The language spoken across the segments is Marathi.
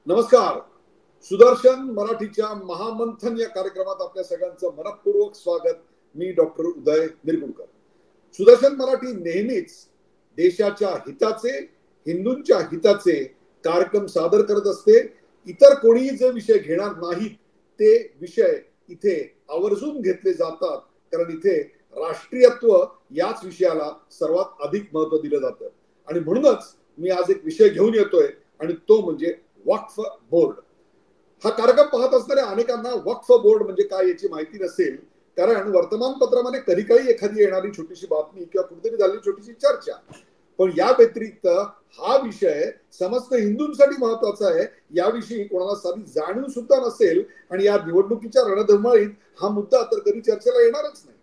नमस्कार. सुदर्शन मराठीच्या महामंथन या कार्यक्रमात आपल्या सगळ्यांचं मनपूर्वक स्वागत. मी डॉक्टर उदय निरगुडकर. सुदर्शन मराठी नेहमीच देशाच्या हिताचे, हिंदूंच्या हिताचे कार्यक्रम सादर करत असते. इतर कोणीही जे विषय घेणार नाहीत ते विषय इथे आवर्जून घेतले जातात, कारण इथे राष्ट्रीयत्व याच विषयाला सर्वात अधिक महत्व दिलं जातं. आणि म्हणूनच मी आज एक विषय घेऊन येतोय आणि तो म्हणजे वक्फ बोर्ड. हा कार्यक्रम पाहत असणाऱ्या अनेकांना वक्फ बोर्ड म्हणजे काय याची माहिती नसेल, कारण वर्तमानपत्रामध्ये कधी काही एखादी येणारी छोटीशी बातमी किंवा कुठेतरी झालेली छोटीशी चर्चा. पण या व्यतिरिक्त हा विषय समस्त हिंदूंसाठी महत्वाचा आहे, याविषयी कोणाला साधी जाणीव सुद्धा नसेल आणि या निवडणुकीच्या रणधुमाळीत हा मुद्दा तर कधी चर्चेला येणारच नाही.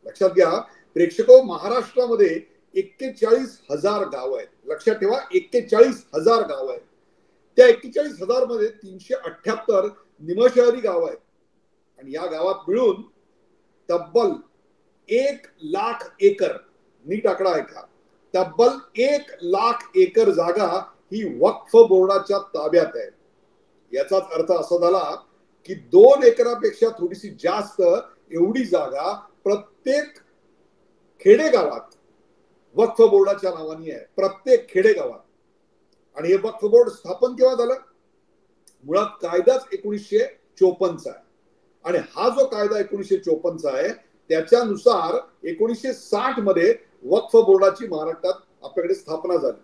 लक्षात घ्या प्रेक्षको, महाराष्ट्रामध्ये 41,000 गाव आहेत. लक्षात ठेवा, 41,000 गाव आहेत. त्या 41,000 मध्ये 378 निमशहरी गाव आहेत आणि या गावात मिळून तब्बल 1,00,000 एकर, नीट आकडा ऐका, तब्बल 1,00,000 एकर जागा ही वक्फ बोर्डाच्या ताब्यात आहे. याचाच अर्थ असा झाला की 2 एकरापेक्षा थोडीशी जास्त एवढी जागा प्रत्येक खेडेगावात वक्फ बोर्डाच्या नावाने आहे, प्रत्येक खेडेगावात. आणि हे वक्फ बोर्ड स्थापन केव्हा झालं? मुळात कायदाच 1954 आहे आणि हा जो कायदा 1954 आहे त्याच्यानुसार 1960 मध्ये वक्फ बोर्डाची महाराष्ट्रात आपल्याकडे स्थापना झाली.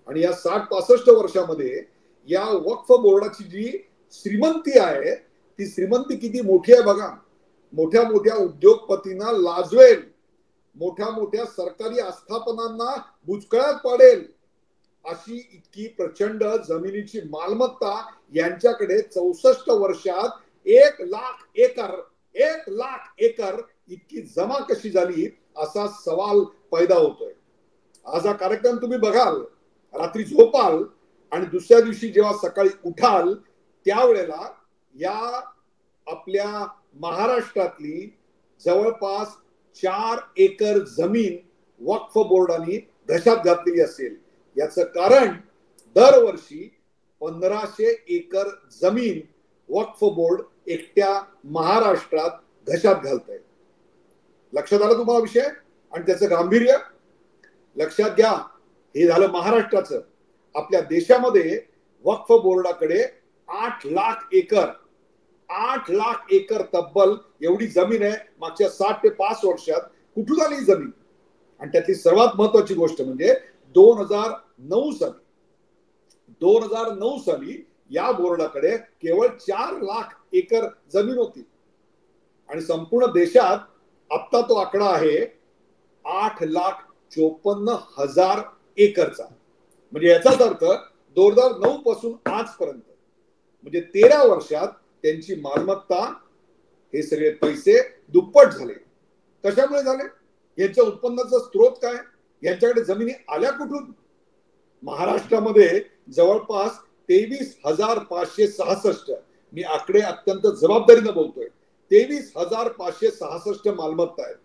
आणि या 60-65 वर्षामध्ये या वक्फ बोर्डाची जी श्रीमंती आहे ती श्रीमंती किती मोठी आहे बघा. मोठ्या मोठ्या उद्योगपतींना लाजवेल, मोठ्या मोठ्या सरकारी आस्थापनांना बुचकळ्यात पाडेल अशी इतकी प्रचंड जमिनीची मालमत्ता यांच्याकडे 64 वर्षात 1,00,000 एकर इतकी जमा कशी झाली असा सवाल पैदा होतोय. आज हा कार्यक्रम तुम्ही बघाल, रात्री झोपाल आणि दुसऱ्या दिवशी जेव्हा सकाळी उठाल त्यावेळेला या आपल्या महाराष्ट्रातली जवळपास 4 एकर जमीन वक्फ बोर्डाने घशात घातलेली असेल. याचं कारण दरवर्षी 1,500 एकर जमीन वक्फ बोर्ड एकट्या महाराष्ट्रात घशात घालत आहे. लक्षात आलं तुम्हाला विषय आणि त्याचं गांभीर्य? लक्षात घ्या, हे झालं महाराष्ट्राचं. आपल्या देशामध्ये वक्फ बोर्डाकडे 8,00,000 एकर तब्बल एवढी जमीन आहे. मागच्या 60 ते 5 वर्षात कुठून आली ही जमीन? आणि त्यातली सर्वात महत्वाची गोष्ट म्हणजे 2009 साली या बोर्डाकडे केवळ 4,00,000 एकर जमीन होती आणि संपूर्ण देशात आता तो आकडा आहे 8,54,000 एकरचा. म्हणजे याचाच अर्थ 2009 पासून आजपर्यंत म्हणजे 13 वर्षात त्यांची मालमत्ता, हे सगळे पैसे दुप्पट झाले. कशामुळे झाले? यांच्या उत्पन्नाचा स्रोत काय? यांच्याकडे जमिनी आल्या कुठून? महाराष्ट्रामध्ये जवळपास 23,566, मी आकडे अत्यंत जबाबदारीनं बोलतोय, 23,566 मालमत्ता आहेत.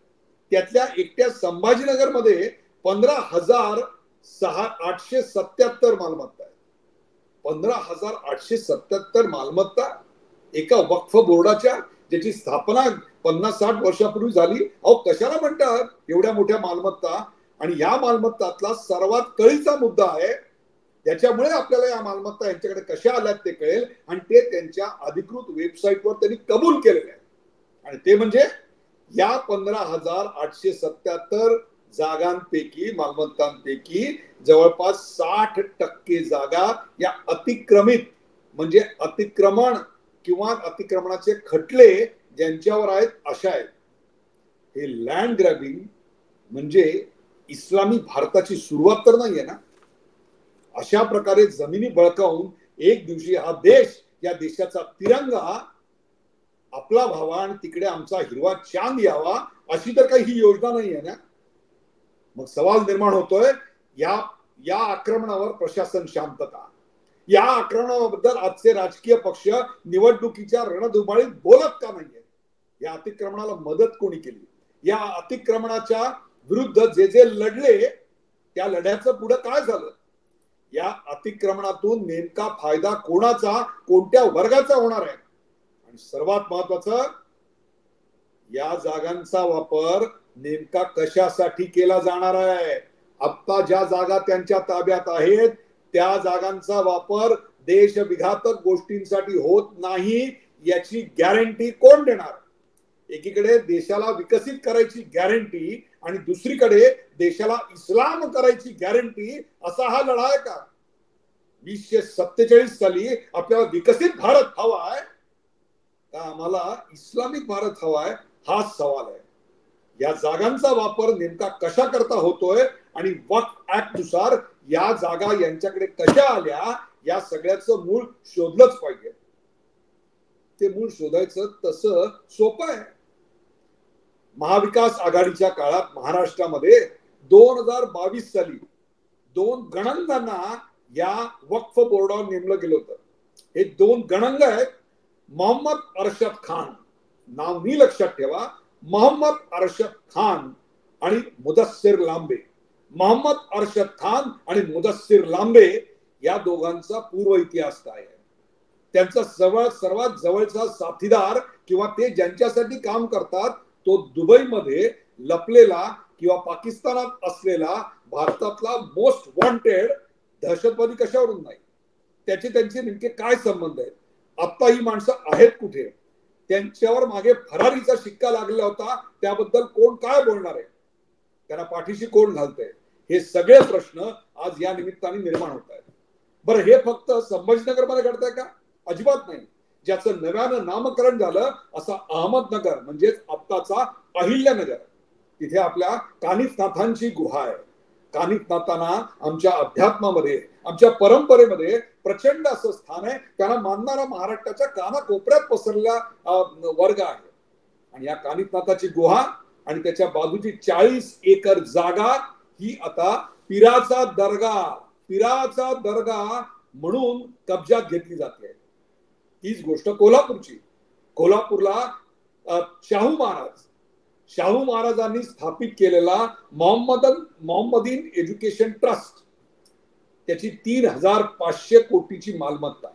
त्यातल्या एकट्या संभाजीनगरमध्ये 15,877 मालमत्ता आहेत. 15,877 मालमत्ता एका वक्फ बोर्डाच्या, ज्याची स्थापना 50-60 वर्षापूर्वी झाली. अहो कशाला म्हणतात एवढ्या मोठ्या मालमत्ता? आणि या मालमत्तातला सर्वात कळीचा मुद्दा आहे, त्याच्यामुळे आपल्याला या मालमत्ता यांच्याकडे कशा आल्यात ते कळेल आणि ते त्यांच्या अधिकृत वेबसाईटवर त्यांनी कबूल केलेले आहे. आणि ते म्हणजे या 15,877 जागांपैकी, मालमत्तांपैकी जवळपास 60% जागा या अतिक्रमित, म्हणजे अतिक्रमण किंवा अतिक्रमणाचे खटले ज्यांच्यावर आहेत अशा आहेत. हे लँड ग्रॅबिंग म्हणजे इस्लामी भारताची सुरुवात तर नाहीये ना? अशा प्रकारे जमिनी बळकावून एक दिवशी हा देश, या देशाचा तिरंगा आपला व्हावा आणि तिकडे आमचा हिरवा चांद यावा, अशी तर काही ही योजना नाहीये ना? मग सवाल निर्माण होतोय, या आक्रमणावर प्रशासन शांत का? या आक्रमणाबद्दल आजचे राजकीय पक्ष निवडणुकीच्या रणधुमाळीत बोलत का नाहीये? या अतिक्रमणाला मदत कोणी केली? या अतिक्रमणाच्या विरुद्ध जे जे लढले त्या लढ्याचं पुढे काय झालं? या अतिक्रमणातून नेमका फायदा कोणाचा, कोणत्या वर्गाचा होणार आहे? आणि सर्वात महत्वाचं, या जागांचा वापर नेमका कशासाठी केला जाणार आहे? आता ज्या जागा त्यांच्या ताब्यात आहेत त्या जागांचा वापर देशविघातक गोष्टींसाठी होत नाही याची गॅरंटी कोण देणार? एकीकडे देशाला विकसित करायची गॅरंटी आणि दुसरीकडे देशाला इस्लाम करायची गॅरंटी, असा हा लढा आहे का? 2047 साली आपल्याला विकसित भारत हवा आहे का आम्हाला इस्लामिक भारत हवाय? हाच सवाल आहे. या जागांचा वापर नेमका कशा करता होतोय आणि वक्फ ऍक्ट नुसार या जागा यांच्याकडे कशा आल्या, या सगळ्याचं मूळ शोधलंच पाहिजे. ते मूळ शोधायचं तसं सोपं आहे. महाविकास आघाडीच्या काळात महाराष्ट्रामध्ये 2022 साली 2 गणंगांना या वक्फ बोर्डावर नेमलं गेलं होतं. हे 2 गणंग आहेत, मोहम्मद अरशद खान, नाव मी लक्षात ठेवा, मोहम्मद अरशद खान आणि मुदस्सिर लांबे. मोहम्मद अरशद खान आणि मुदस्सिर लांबे या दोघांचा पूर्व इतिहास काय आहे? त्यांचा सर्वात जवळचा साथीदार किंवा ते ज्यांच्यासाठी काम करतात तो दुबईमध्ये लपलेला किंवा पाकिस्तानात असलेला भारतातला मोस्ट वॉन्टेड दहशतवादी कशावरून नाही? त्यांचे नेमके काय संबंध आहेत? आता ही माणसं आहेत कुठे? त्यांच्यावर मागे फरारीचा शिक्का लागलेला होता, त्याबद्दल कोण काय बोलणार आहे? त्यांना पाठीशी कोण घालतंय? हे सगळे प्रश्न आज या निमित्ताने निर्माण होत आहेत. बरं, हे फक्त संभाजीनगरमध्ये घडतंय का? अजिबात नाही. ज्याचं नव्यानं नामकरण झालं असा अहमदनगर म्हणजेच आत्ताचा अहिल्यानगर, तिथे आपल्या कानिफनाथांची गुहा आहे. कानिफनाथांना आमच्या अध्यात्मामध्ये, आमच्या परंपरेमध्ये प्रचंड असं स्थान आहे. त्यांना मानणारा महाराष्ट्राच्या कानाकोपऱ्यात पसरलेला वर्ग आहे. आणि या कानिफनाथाची गुहा आणि त्याच्या बाजूची 40 एकर जागा ही आता पिराचा दर्गा म्हणून कब्जात घेतली जाते. तीच गोष्ट कोल्हापूरची. कोल्हापूरला शाहू महाराजांनी स्थापित केलेला मोहम्मदीन एज्युकेशन ट्रस्ट, त्याची 3,500 कोटीची मालमत्ता,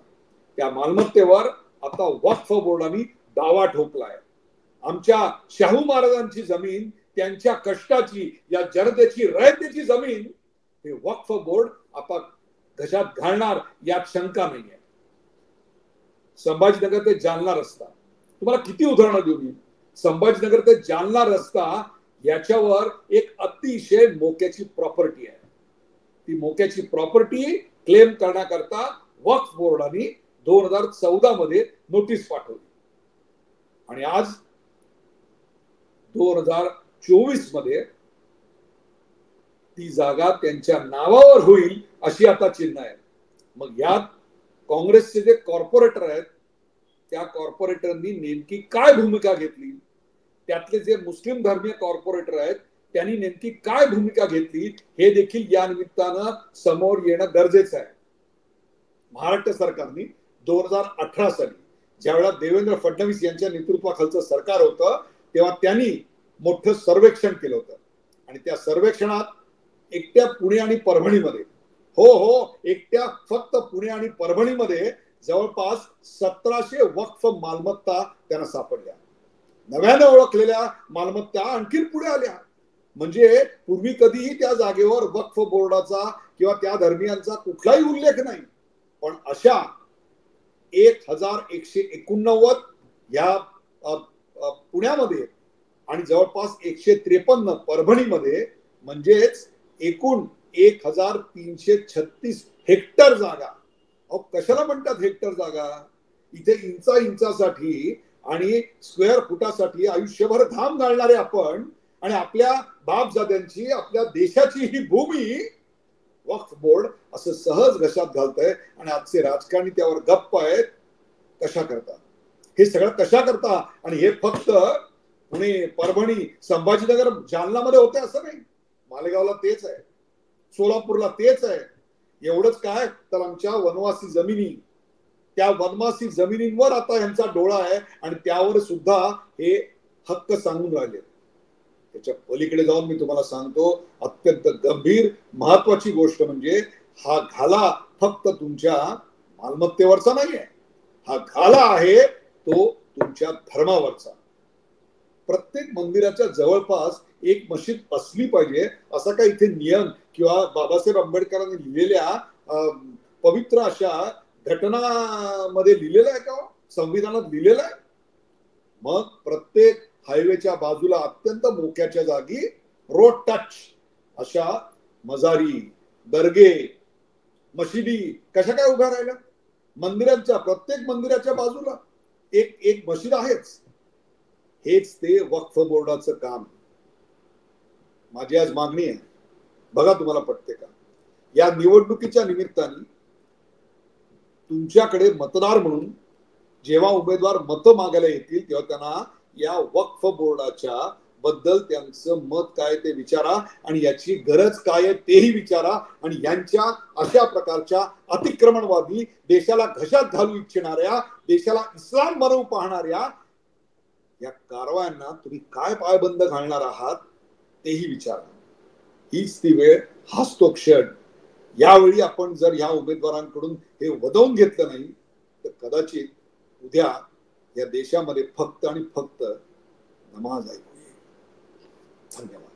त्या मालमत्तेवर आता वक्फ बोर्डाने दावा ठोकलाय. आमच्या शाहू महाराजांची जमीन, त्यांच्या कष्टाची, या जनतेची, रयतेची जमीन हे वक्फ बोर्ड आता घशात घालणार यात शंका नाहीये. संभाजीनगर ते जालना रस्ता, तुम्हाला किती उदाहरणं देऊ मी? संभाजीनगर ते जालना रस्ता याच्यावर एक अतिशय मोक्याची प्रॉपर्टी आहे. ती मोक्याची प्रॉपर्टी क्लेम करण्याकरता वक्फ बोर्डाने 2014 मध्ये नोटीस पाठवली आणि आज 2024 मध्ये ती जागा त्यांच्या नावावर होईल अशी आता चिन्ह आहे. मग यात काँग्रेसचे जे कॉर्पोरेटर आहेत त्या कॉर्पोरेटरनी नेमकी काय भूमिका घेतली? त्यातले जे मुस्लिम धर्मीय कॉर्पोरेटर आहेत त्यांनी नेमकी काय भूमिका घेतली हे देखील या निमित्तानं समोर येणं गरजेचं आहे. महाराष्ट्र सरकारने 2018 साली ज्यावेळेला देवेंद्र फडणवीस यांच्या नेतृत्वाखालचं सरकार होतं तेव्हा त्यांनी मोठं सर्वेक्षण केलं होतं आणि त्या सर्वेक्षणात एकट्या पुणे आणि परभणीमध्ये, एकट्या फक्त पुणे आणि परभणीमध्ये जवळपास 1700 वक्फ मालमत्ता त्यांना सापडल्या. नव्याने ओळखलेल्या मालमत्ता आणखी पुढे आल्या. म्हणजे पूर्वी कधीही त्या जागेवर वक्फ बोर्डाचा किंवा त्या धर्मियांचा कुठलाही उल्लेख नाही, पण अशा 1189 या पुण्यामध्ये आणि जवळपास 153 परभणीमध्ये, म्हणजेच एकूण 1336 हेक्टर जागा. कशाला म्हणतात हेक्टर जागा? इथे इंचासाठी आणि स्क्वेअर फुटासाठी आयुष्यभर घाम घालणारे आपण आणि आपल्या बापजाद्यांची, आपल्या देशाची ही भूमी वक्फ बोर्ड असं सहज घशात घालतंय आणि आजचे राजकारणी त्यावर गप्प आहेत. कशा करता हे सगळं? कशा करता? आणि हे फक्त पुणे, परभणी, संभाजीनगर, जालनामध्ये होते असं नाही. मालेगावला तेच आहे, सोलापूरला तेच आहे. एवढंच काय तर आमच्या वनवासी जमिनी, त्या वनवासी जमिनींवर आता यांचा डोळा आहे आणि त्यावर सुद्धा हे हक्क सांगून राहिले. त्याच्या पलीकडे जाऊन मी तुम्हाला सांगतो, अत्यंत गंभीर महत्वाची गोष्ट म्हणजे हा घाला फक्त तुमच्या मालमत्तेवरचा नाहीये, हा घाला आहे तो तुमच्या धर्मावरचा. प्रत्येक मंदिराच्या जवळपास एक मशीद असली पाहिजे असा काही इथे नियम किंवा बाबासाहेब आंबेडकरांनी लिहिलेल्या पवित्र अशा घटनामध्ये लिहिलेलं आहे का? संविधानात लिहिलेलं आहे? मग प्रत्येक हायवेच्या बाजूला अत्यंत मोक्याच्या जागी रोड टच अशा मजारी, दर्गे, मशिदी कशा काय उभ्या राहिल्या? मंदिरांच्या प्रत्येक मंदिराच्या बाजूला एक एक मशीद आहेच. हेच ते वक्फ बोर्डाचं काम. माझी आज मागणी आहे, बघा तुम्हाला पटते का? या निवडणुकीच्या निमित्ताने तुमच्याकडे मतदार म्हणून जेव्हा उमेदवार मतं मागायला येतील तेव्हा त्यांना या वक्फ बोर्डाच्या बद्दल त्यांचं मत काय ते विचारा आणि याची गरज काय आहे तेही विचारा. आणि यांच्या अशा प्रकारच्या अतिक्रमणवादी, देशाला घशात घालू इच्छिणाऱ्या, देशाला इस्लाम बनवू पाहणाऱ्या या कारवायांना तुम्ही काय पायबंद घालणार आहात तेही विचारा. हीच ती वेळ, हाच तो क्षण. यावेळी आपण जर ह्या उमेदवारांकडून हे वदवून घेतलं नाही तर कदाचित उद्या या देशामध्ये फक्त आणि फक्त नमाज ऐकू येईल. धन्यवाद.